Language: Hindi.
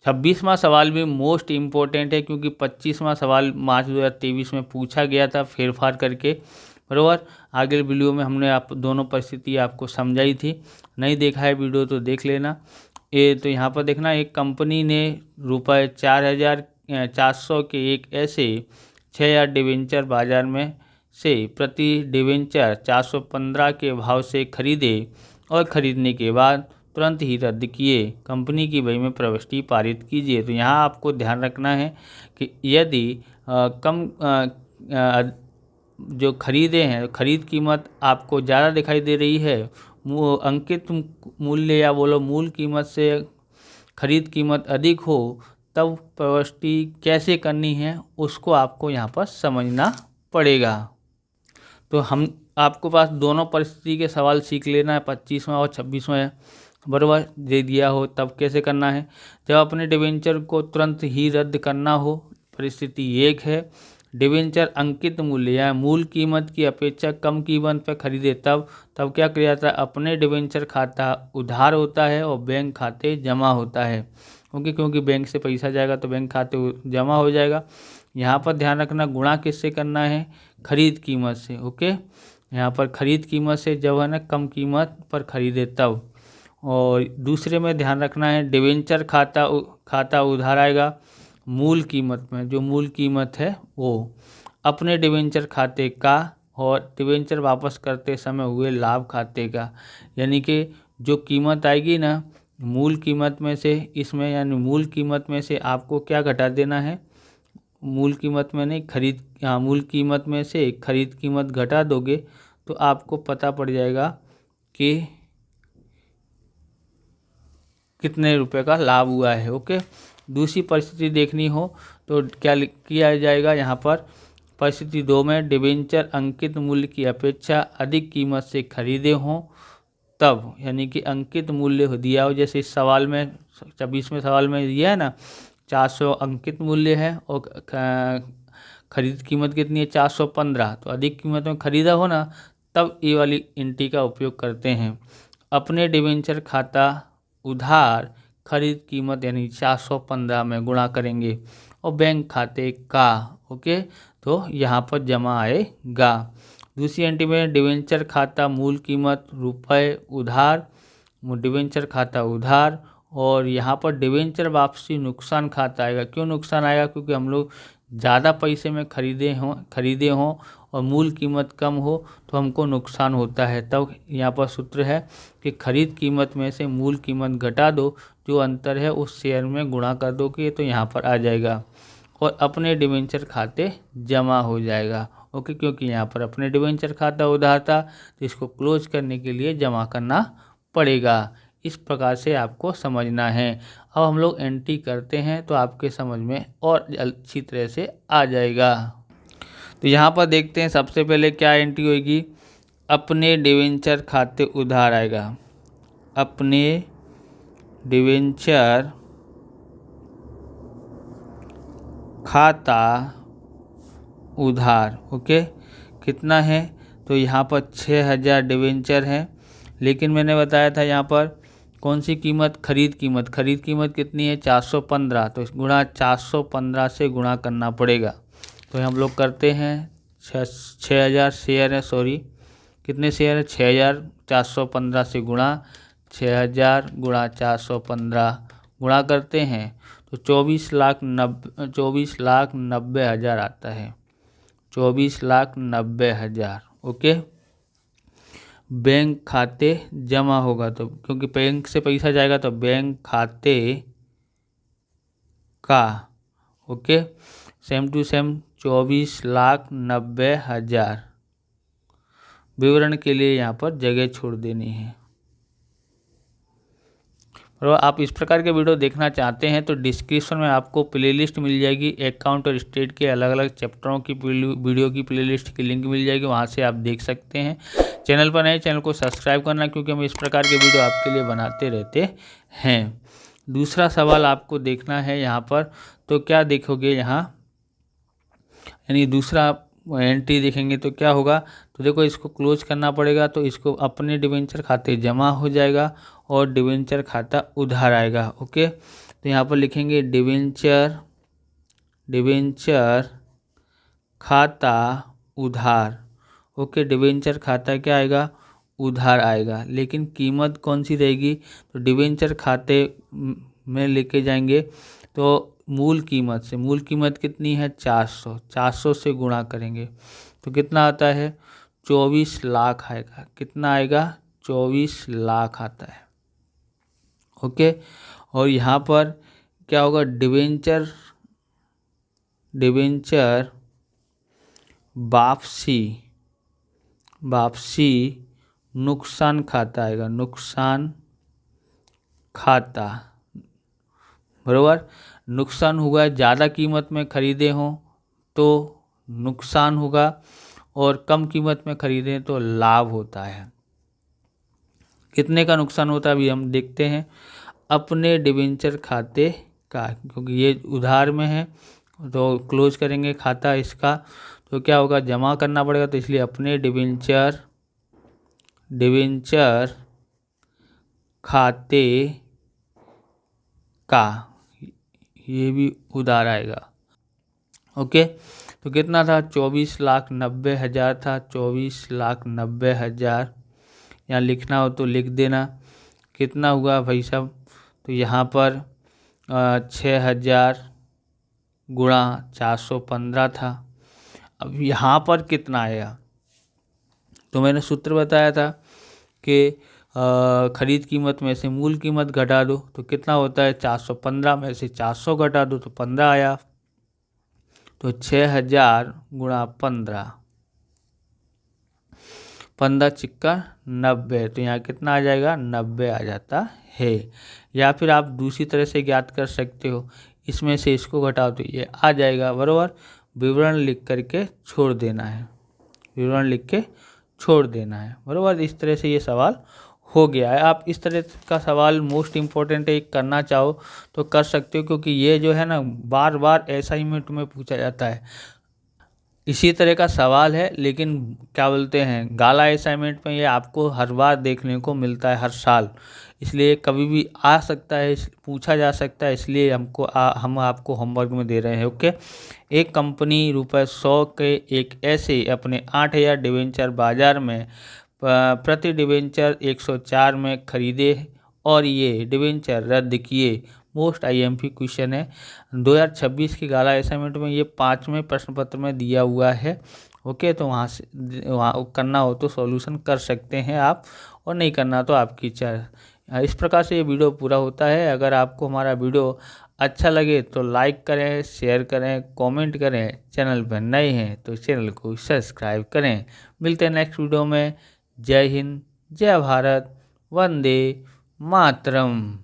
26वां सवाल भी मोस्ट इम्पोर्टेंट है, क्योंकि 25वां सवाल मार्च 2023 में पूछा गया था फेरफार करके, बराबर। आगे वीडियो में हमने आप दोनों परिस्थिति आपको समझाई थी, नहीं देखा है वीडियो तो देख लेना। ये तो यहाँ पर देखना, एक कंपनी ने ₹4,400 के एक ऐसे 6,000 डिवेंचर बाजार में से प्रति डिवेंचर 415 के भाव से खरीदे और खरीदने के बाद तुरंत ही रद्द किए। कंपनी की बही में प्रविष्टि पारित कीजिए। तो यहाँ आपको ध्यान रखना है कि यदि जो खरीदे हैं, खरीद कीमत आपको ज़्यादा दिखाई दे रही है, वो अंकित मूल्य या बोलो मूल कीमत से खरीद कीमत अधिक हो, तब प्रविष्टि कैसे करनी है उसको आपको यहाँ पर समझना पड़ेगा। तो हम आपको पास दोनों परिस्थिति के सवाल सीख लेना है, 25वां और 26वां, बराबर दे दिया हो तब कैसे करना है। जब अपने डिवेंचर को तुरंत ही रद्द करना हो, परिस्थिति 1 है, डिवेंचर अंकित मूल्य या मूल कीमत की अपेक्षा कम कीमत पर खरीदे, तब क्या किया जाता है, अपने डिवेंचर खाता उधार होता है और बैंक खाते जमा होता है। क्योंकि बैंक से पैसा जाएगा तो बैंक खाते जमा हो जाएगा। यहाँ पर ध्यान रखना, गुणा किससे करना है, खरीद कीमत से। ओके, यहाँ पर खरीद कीमत से जब है ना कम कीमत पर खरीदे तब। और दूसरे में ध्यान रखना है, डिवेंचर खाता उधार आएगा मूल कीमत में, जो मूल कीमत है वो अपने डिवेंचर खाते का और डिवेंचर वापस करते समय हुए लाभ खाते का। यानी कि जो कीमत आएगी ना मूल कीमत में से, इसमें यानी मूल कीमत में से आपको क्या घटा देना है, मूल कीमत में नहीं, मूल कीमत में से खरीद कीमत घटा दोगे तो आपको पता पड़ जाएगा कि कितने रुपए का लाभ हुआ है। ओके, दूसरी परिस्थिति देखनी हो तो क्या किया जाएगा, यहाँ पर परिस्थिति 2 में डिवेंचर अंकित मूल्य की अपेक्षा अधिक कीमत से खरीदे हों तब, यानी कि अंकित मूल्य दिया हो, जैसे इस सवाल में 26वें सवाल में दिया है ना 400 अंकित मूल्य है और खरीद कीमत कितनी है 415, तो अधिक कीमत में खरीदा हो ना, तब ये वाली एंट्री का उपयोग करते हैं। अपने डिवेंचर खाता उधार खरीद कीमत यानी 415 में गुणा करेंगे और बैंक खाते का, ओके, तो यहाँ पर जमा आएगा। दूसरी एंट्री में डिवेंचर खाता मूल कीमत रुपए उधार, डिवेंचर खाता उधार, और यहाँ पर डिवेंचर वापसी नुकसान खाता आएगा। क्यों नुकसान आएगा, क्योंकि हम लोग ज़्यादा पैसे में खरीदे हों और मूल कीमत कम हो तो हमको नुकसान होता है। तब यहाँ पर सूत्र है कि खरीद कीमत में से मूल कीमत घटा दो, जो अंतर है उस शेयर में गुणा कर दो कि तो यहाँ पर आ जाएगा और अपने डिवेंचर खाते जमा हो जाएगा। ओके, क्योंकि यहाँ पर अपने डिवेंचर खाता उधार था तो इसको क्लोज करने के लिए जमा करना पड़ेगा। इस प्रकार से आपको समझना है। अब हम लोग एंट्री करते हैं तो आपके समझ में और अच्छी तरह से आ जाएगा। तो यहाँ पर देखते हैं सबसे पहले क्या एंट्री होगी, अपने डिवेंचर खाते उधार आएगा, अपने डिवेंचर खाता उधार। ओके, कितना है, तो यहाँ पर 6,000 डिवेंचर है, लेकिन मैंने बताया था यहाँ पर कौन सी कीमत, खरीद कीमत कितनी है 415, तो गुणा 415 से गुणा करना पड़ेगा। तो हम लोग करते हैं 6,000 शेयर है, कितने शेयर है 6,000, 415 से गुणा 6,000 गुणा 415 गुणा करते हैं तो 24,90,000 आता है, 24,90,000। ओके, बैंक खाते जमा होगा तो, क्योंकि बैंक से पैसा जाएगा तो बैंक खाते का, ओके, सेम टू सेम 24,90,000। विवरण के लिए यहाँ पर जगह छोड़ देनी है। और आप इस प्रकार के वीडियो देखना चाहते हैं तो डिस्क्रिप्शन में आपको प्लेलिस्ट मिल जाएगी, अकाउंट और स्टेट के अलग अलग चैप्टरों की वीडियो की प्लेलिस्ट की लिंक मिल जाएगी, वहां से आप देख सकते हैं। चैनल पर नए, चैनल को सब्सक्राइब करना, क्योंकि हम इस प्रकार के वीडियो आपके लिए बनाते रहते हैं। दूसरा सवाल आपको देखना है यहाँ पर, तो क्या देखोगे यहाँ, यानी दूसरा एंट्री देखेंगे तो क्या होगा, तो देखो इसको क्लोज करना पड़ेगा, तो इसको अपने डिवेंचर खाते जमा हो जाएगा और डिवेंचर खाता उधार आएगा। ओके, तो यहाँ पर लिखेंगे डिबेंचर खाता उधार। ओके, डिबेंचर खाता क्या आएगा, उधार आएगा। लेकिन कीमत कौन सी रहेगी, तो डिबेंचर खाते में लेके जाएंगे तो मूल कीमत से, मूल कीमत कितनी है 400 से गुणा करेंगे तो कितना आता है 24 लाख आएगा। कितना आएगा 24 लाख आता है। ओके, और यहाँ पर क्या होगा, डिबेंचर वापसी नुकसान खाता आएगा, नुकसान खाता, बरोबर। नुकसान हुआ, ज़्यादा कीमत में खरीदे हों तो नुकसान होगा और कम कीमत में खरीदें तो लाभ होता है। कितने का नुकसान होता है अभी हम देखते हैं, अपने डिबेंचर खाते का, क्योंकि ये उधार में है तो क्लोज करेंगे खाता इसका, तो क्या होगा जमा करना पड़ेगा, तो इसलिए अपने डिबेंचर खाते का, ये भी उधार आएगा। ओके, तो कितना था 24,90,000 था, 24,90,000। यहाँ लिखना हो तो लिख देना। कितना हुआ भाई साहब, तो यहाँ पर 6,000 गुणा 415 था। अब यहाँ पर कितना आया, तो मैंने सूत्र बताया था कि खरीद कीमत में से मूल कीमत घटा दो तो कितना होता है 415 में से 400 घटा दो तो 15 आया। तो 6,000 गुणा 15, 15 चिक्का 90, तो यहाँ कितना आ जाएगा 90 आ जाता है। या फिर आप दूसरी तरह से ज्ञात कर सकते हो, इसमें से इसको घटाओ तो ये आ जाएगा, बराबर। विवरण लिख करके छोड़ देना है, विवरण लिख के छोड़ देना है, बराबर। इस तरह से ये सवाल हो गया है। आप इस तरह का सवाल मोस्ट इम्पोर्टेंट है, करना चाहो तो कर सकते हो, क्योंकि ये जो है ना बार बार असाइनमेंट में पूछा जाता है। इसी तरह का सवाल है, लेकिन क्या बोलते हैं गाला असाइनमेंट में ये आपको हर बार देखने को मिलता है, हर साल, इसलिए कभी भी आ सकता है, पूछा जा सकता है, इसलिए हम आपको होमवर्क में दे रहे हैं। ओके, एक कंपनी ₹100 के एक ऐसे अपने 8,000 डिबेंचर बाजार में प्रति डिबेंचर 104 में खरीदे और ये डिबेंचर रद्द किए। मोस्ट आईएमपी क्वेश्चन है 2026 की गाला असाइनमेंट में, ये 5वें प्रश्न पत्र में दिया हुआ है। ओके, तो वहाँ करना हो तो सॉल्यूशन कर सकते हैं आप, और नहीं करना तो आपकी इच्छा। इस प्रकार से ये वीडियो पूरा होता है। अगर आपको हमारा वीडियो अच्छा लगे तो लाइक करें, शेयर करें, कमेंट करें। चैनल पर नए हैं तो चैनल को सब्सक्राइब करें। मिलते हैं नेक्स्ट वीडियो में। जय हिंद, जय भारत, वंदे मातरम।